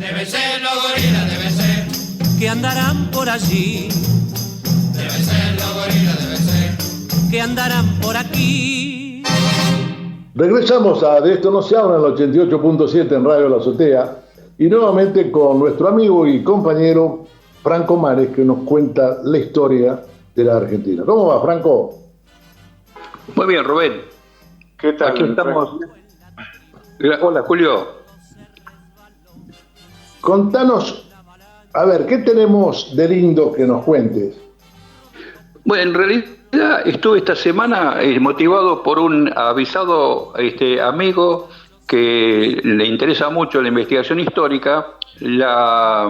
Debe ser los gorilas, debe ser. Que andarán por allí. Debe ser los gorilas, debe ser. Que andarán por aquí. Regresamos a De Esto No Se Habla en el 88.7 en Radio La Azotea y nuevamente con nuestro amigo y compañero Franco Mares, que nos cuenta la historia de la Argentina. ¿Cómo va, Franco? Muy bien, Rubén. ¿Qué tal? Aquí estamos. Hola, Julio. Contanos, a ver, ¿qué tenemos de lindo que nos cuentes? Bueno, en realidad estuve esta semana motivado por un avisado amigo que le interesa mucho la investigación histórica, la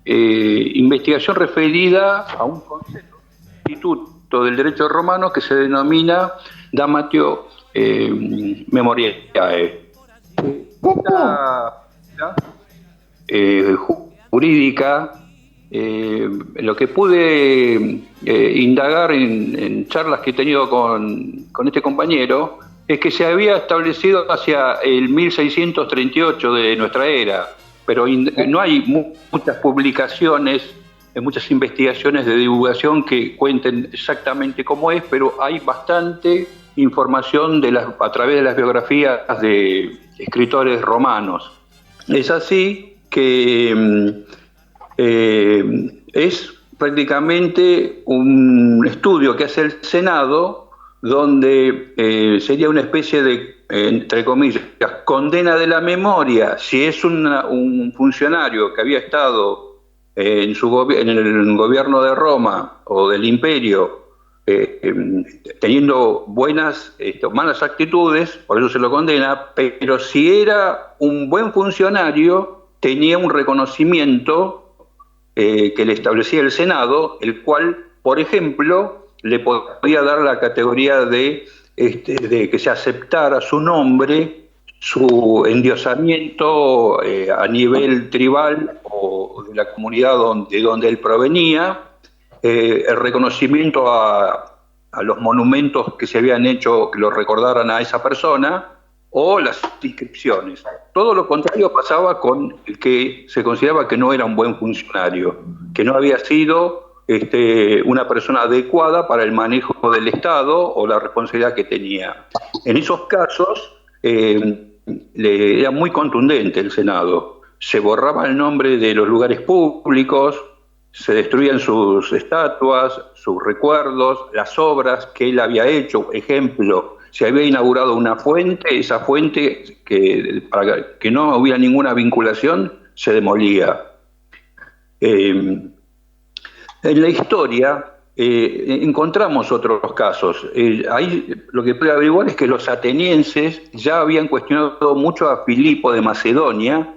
investigación referida a un concepto, instituto del derecho romano que se denomina Damatio Memoriae. Jurídica, lo que pude indagar en charlas que he tenido con este compañero es que se había establecido hacia el 1638 de nuestra era, pero no hay muchas publicaciones, muchas investigaciones de divulgación que cuenten exactamente cómo es, pero hay bastante información a través de las biografías de escritores romanos. Es así que es prácticamente un estudio que hace el Senado, donde sería una especie de, entre comillas, condena de la memoria, si es un funcionario que había estado en el gobierno de Roma o del Imperio, teniendo malas actitudes, por eso se lo condena, pero si era un buen funcionario, tenía un reconocimiento que le establecía el Senado, el cual, por ejemplo, le podía dar la categoría de que se aceptara su nombre, su endiosamiento a nivel tribal o de la comunidad de donde él provenía, el reconocimiento a los monumentos que se habían hecho que lo recordaran a esa persona, o las inscripciones. Todo lo contrario pasaba con el que se consideraba que no era un buen funcionario, que no había sido una persona adecuada para el manejo del Estado o la responsabilidad que tenía. En esos casos era muy contundente el Senado. Se borraba el nombre de los lugares públicos, se destruían sus estatuas, sus recuerdos, las obras que él había hecho. Ejemplo, se había inaugurado una fuente, esa fuente, para que no hubiera ninguna vinculación, se demolía. En la historia encontramos otros casos. Ahí lo que puede averiguar es que los atenienses ya habían cuestionado mucho a Filipo de Macedonia,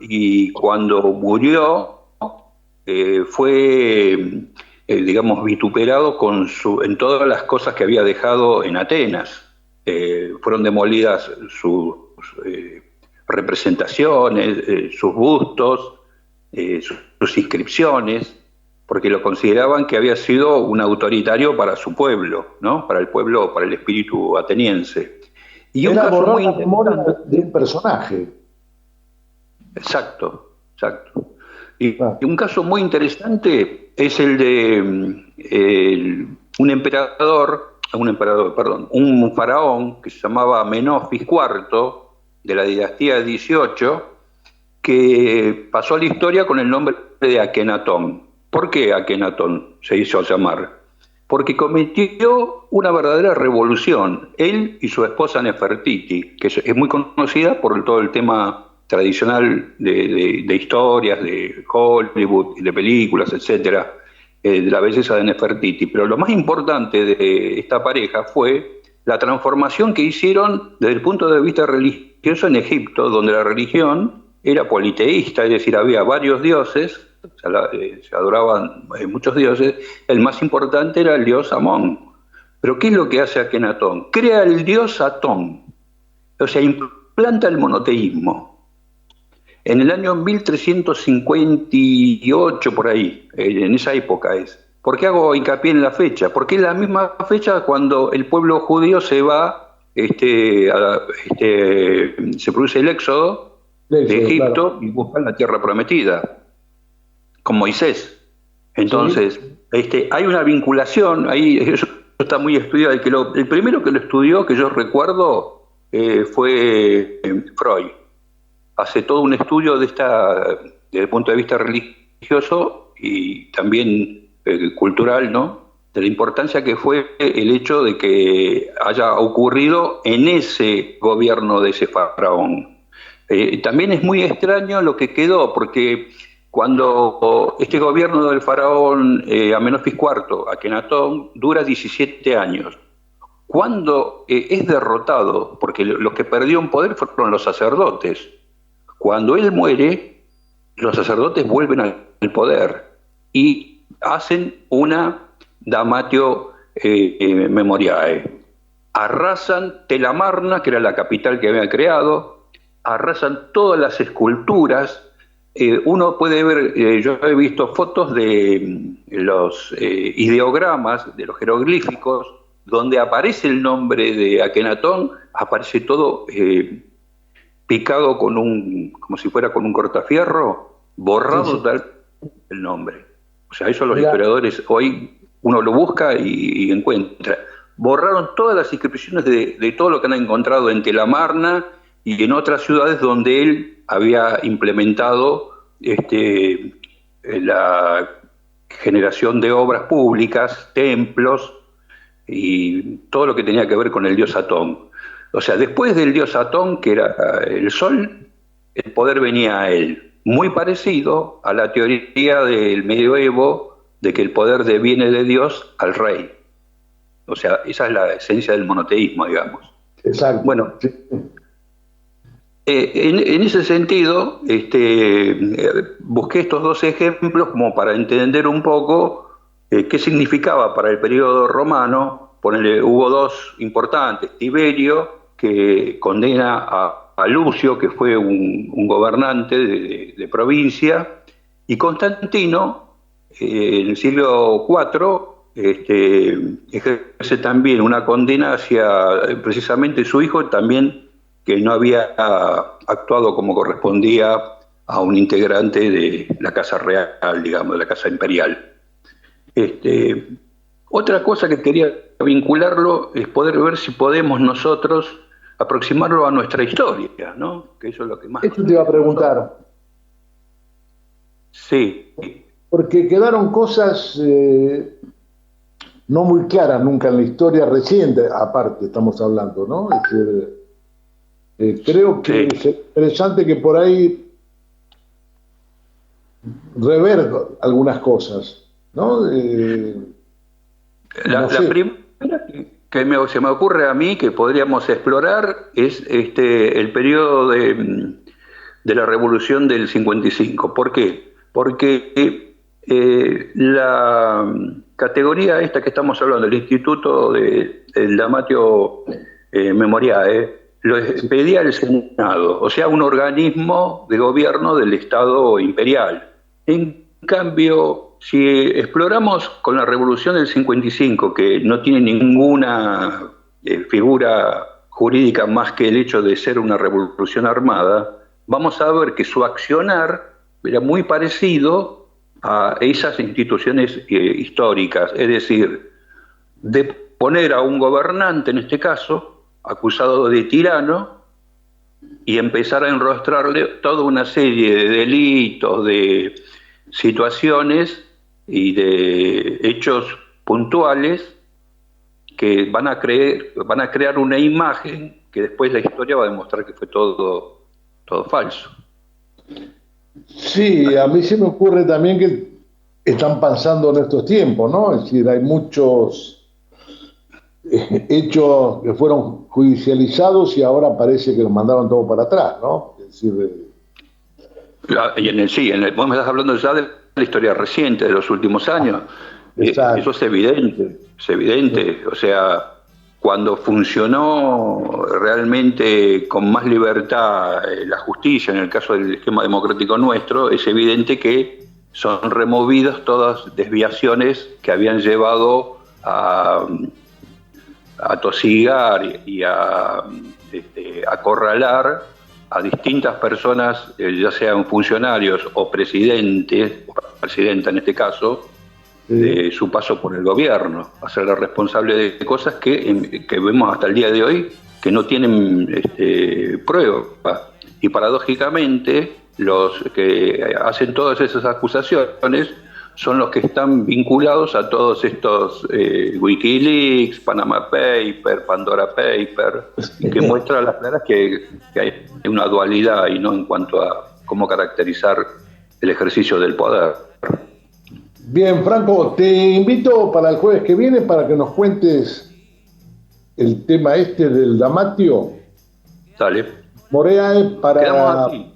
y cuando murió fue vituperado en todas las cosas que había dejado en Atenas. Fueron demolidas sus representaciones, sus bustos, sus inscripciones, porque lo consideraban que había sido un autoritario para su pueblo, ¿no? Para el pueblo, para el espíritu ateniense. Y era un caso muy la memoria de un personaje. Exacto. Y un caso muy interesante es el de un faraón que se llamaba Menofis IV, de la dinastía 18, que pasó a la historia con el nombre de Akenatón. ¿Por qué Akenatón se hizo llamar? Porque cometió una verdadera revolución, él y su esposa Nefertiti, que es muy conocida por todo el tema tradicional de historias, de Hollywood, de películas, etcétera, de la belleza de Nefertiti. Pero lo más importante de esta pareja fue la transformación que hicieron desde el punto de vista religioso en Egipto, donde la religión era politeísta, es decir, había varios dioses, se adoraban muchos dioses. El más importante era el dios Amón. Pero ¿qué es lo que hace Akenatón? Crea el dios Atón, o sea, implanta el monoteísmo. En el año 1358, por ahí, en esa época es. ¿Por qué hago hincapié en la fecha? Porque es la misma fecha cuando el pueblo judío se va, se produce el éxodo de de Egipto, claro. y buscan la tierra prometida, con Moisés. Entonces, hay una vinculación, ahí eso está muy estudiado. El primero que lo estudió, que yo recuerdo, fue Freud. Hace todo un estudio desde el punto de vista religioso y también cultural, ¿no? De la importancia que fue el hecho de que haya ocurrido en ese gobierno de ese faraón. También es muy extraño lo que quedó, porque cuando este gobierno del faraón Amenofis IV, Akenatón, dura 17 años. Cuando es derrotado, porque los que perdieron poder fueron los sacerdotes, cuando él muere, los sacerdotes vuelven al poder y hacen una damatio memoriae. Arrasan Tel Amarna, que era la capital que había creado, arrasan todas las esculturas. Uno puede ver, yo he visto fotos de los ideogramas, de los jeroglíficos, donde aparece el nombre de Akenatón, aparece todo picado como si fuera con un cortafierro, borrado tal el nombre. O sea, eso los historiadores hoy uno lo busca y encuentra. Borraron todas las inscripciones de todo lo que han encontrado en Tel Amarna y en otras ciudades donde él había implementado la generación de obras públicas, templos y todo lo que tenía que ver con el dios Atón. O sea, después del dios Atón, que era el sol, el poder venía a él. Muy parecido a la teoría del medioevo de que el poder deviene de Dios al rey. O sea, esa es la esencia del monoteísmo, digamos. Exacto. Bueno, en ese sentido, busqué estos dos ejemplos como para entender un poco qué significaba para el periodo romano. Hubo dos importantes: Tiberio, que condena a Lucio, que fue un gobernante de provincia, y Constantino, en el siglo IV, ejerce también una condena hacia precisamente su hijo, también que no había actuado como correspondía a un integrante de la Casa Real, digamos, de la Casa Imperial. Otra cosa que quería vincularlo es poder ver si podemos nosotros aproximarlo a nuestra historia, ¿no? Que eso es lo que más... Esto te iba a preguntar. Sí. Porque quedaron cosas no muy claras nunca en la historia reciente, aparte estamos hablando, ¿no? Creo que es interesante que por ahí rever algunas cosas, ¿no? La primera que se me ocurre a mí que podríamos explorar es el periodo de la Revolución del 55. ¿Por qué? Porque la categoría esta que estamos hablando, el Instituto del Damatio Memoriae, lo pedía el Senado, o sea, un organismo de gobierno del Estado imperial. En cambio, si exploramos con la Revolución del 55, que no tiene ninguna figura jurídica más que el hecho de ser una revolución armada, vamos a ver que su accionar era muy parecido a esas instituciones históricas, es decir, de poner a un gobernante, en este caso, acusado de tirano, y empezar a enrostrarle toda una serie de delitos, de situaciones y de hechos puntuales que van a crear una imagen que después la historia va a demostrar que fue todo falso. Sí, a mí se me ocurre también que están pasando en estos tiempos, ¿no? Es decir, hay muchos hechos que fueron judicializados y ahora parece que los mandaron todo para atrás, ¿no? Es decir, vos me estás hablando ya de la historia reciente, de los últimos años. Eso es evidente. O sea, cuando funcionó realmente con más libertad la justicia, en el caso del esquema democrático nuestro, es evidente que son removidas todas desviaciones que habían llevado a tosigar y a acorralar a distintas personas, ya sean funcionarios o presidentes, o presidenta en este caso, de su paso por el gobierno, hacerla responsable de cosas que vemos hasta el día de hoy que no tienen prueba. Y paradójicamente, los que hacen todas esas acusaciones son los que están vinculados a todos estos Wikileaks, Panama Papers, Pandora Papers, y que muestra a las claras que hay una dualidad y no en cuanto a cómo caracterizar el ejercicio del poder. Bien, Franco, te invito para el jueves que viene para que nos cuentes el tema del Damatio. Dale. Moreae para Quedamos aquí.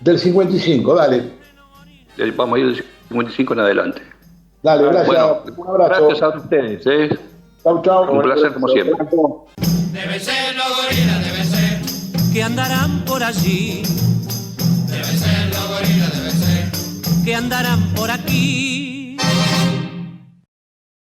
Del 55, dale. Vamos a ir del 55 en adelante. Dale, gracias. Bueno, un abrazo. gracias a ustedes. Chau, chau. Un placer como siempre. Deben ser los gorilas, deben ser. que andarán por allí, Deben ser los gorilas, deben ser. que andarán por aquí.